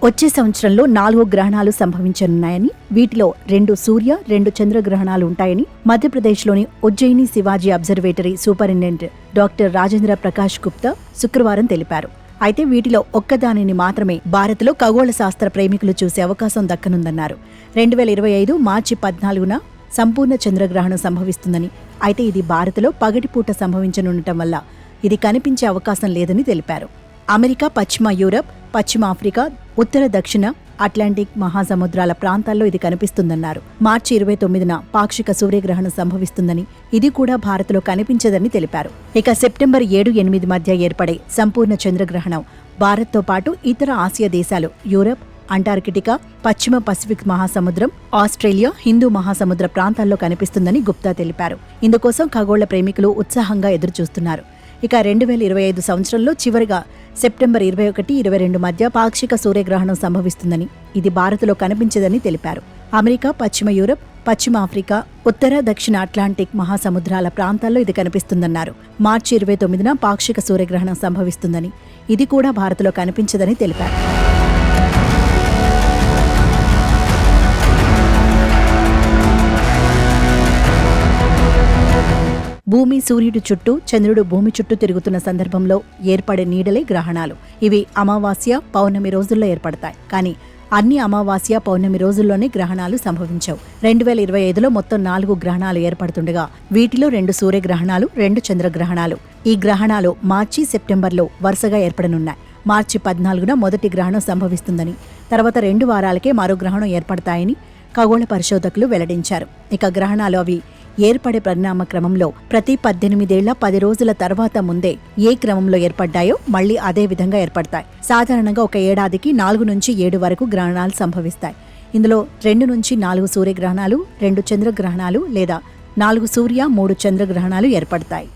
వచ్చే సంవత్సరంలో 4 గ్రహణాలు సంభవించనున్నాయని, వీటిలో 2 సూర్య 2 చంద్రగ్రహణాలు ఉంటాయని మధ్యప్రదేశ్లోని Ujjaini Shivaji observatory superintendent doctor Rajendra Prakash Gupta శుక్రవారం తెలిపారు. అయితే వీటిలో ఒక్కదానిని మాత్రమే భారత్లో ఖగోళ శాస్త్ర ప్రేమికులు చూసే అవకాశం దక్కనుందన్నారు. 2025 మార్చి 14న సంపూర్ణ చంద్రగ్రహణం సంభవిస్తుందని, అయితే ఇది భారత్లో పగటిపూట సంభవించనుండటం వల్ల ఇది కనిపించే అవకాశం లేదని తెలిపారు. అమెరికా, పశ్చిమ యూరప్, పశ్చిమ ఆఫ్రికా, ఉత్తర దక్షిణ అట్లాంటిక్ మహాసముద్రాల ప్రాంతాల్లో ఇది కనిపిస్తుందన్నారు. మార్చి 29న పాక్షిక సూర్యగ్రహణం సంభవిస్తుందని, ఇది కూడా భారత్లో కనిపించదని తెలిపారు. ఇక సెప్టెంబర్ 7-8 మధ్య ఏర్పడే సంపూర్ణ చంద్రగ్రహణం భారత్తో పాటు ఇతర ఆసియా దేశాలు, యూరప్, అంటార్కిటికా, పశ్చిమ పసిఫిక్ మహాసముద్రం, ఆస్ట్రేలియా, హిందూ మహాసముద్ర ప్రాంతాల్లో కనిపిస్తుందని గుప్తా తెలిపారు. ఇందుకోసం ఖగోళ ప్రేమికులు ఉత్సాహంగా ఎదురుచూస్తున్నారు. ఇక 2025 సంవత్సరంలో చివరిగా సెప్టెంబర్ 21-22 మధ్య పాక్షిక సూర్యగ్రహణం సంభవిస్తుందని, ఇది భారత్లో కనిపించదని తెలిపారు. అమెరికా, పశ్చిమ యూరప్, పశ్చిమ ఆఫ్రికా, ఉత్తర దక్షిణ అట్లాంటిక్ మహాసముద్రాల ప్రాంతాల్లో ఇది కనిపిస్తుందన్నారు. మార్చి 29న పాక్షిక సూర్యగ్రహణం సంభవిస్తుందని, ఇది కూడా భారత్లో కనిపించదని తెలిపారు. భూమి సూర్యుడి చుట్టూ, చంద్రుడు భూమి చుట్టూ తిరుగుతున్న సందర్భంలో ఏర్పడే నీడలే గ్రహణాలు. ఇవి అమావాస్య, పౌర్ణమి రోజుల్లో ఏర్పడతాయి. కానీ అన్ని అమావాస్య, పౌర్ణమి రోజుల్లోనే గ్రహణాలు సంభవించవు. 2025లో మొత్తం 4 గ్రహణాలు ఏర్పడుతుండగా వీటిలో 2 సూర్యగ్రహణాలు, 2 చంద్రగ్రహణాలు. ఈ గ్రహణాలు మార్చి, సెప్టెంబర్లో వరుసగా ఏర్పడనున్నాయి. మార్చి 14న మొదటి గ్రహణం సంభవిస్తుందని, తర్వాత 2 వారాలకే మరో గ్రహణం ఏర్పడతాయని ఖగోళ పరిశోధకులు వెల్లడించారు. ఇక గ్రహణాలు అవి ఏర్పడే పరిణామ క్రమంలో ప్రతి 18 ఏళ్ల 10 రోజుల తర్వాత ముందే ఏ క్రమంలో ఏర్పడ్డాయో మళ్లీ అదే విధంగా ఏర్పడతాయి. సాధారణంగా ఒక ఏడాదికి 4 నుంచి 7 వరకు గ్రహణాలు సంభవిస్తాయి. ఇందులో 2 నుంచి 4 సూర్యగ్రహణాలు, 2 చంద్రగ్రహణాలు లేదా 4 సూర్య 3 చంద్రగ్రహణాలు ఏర్పడతాయి.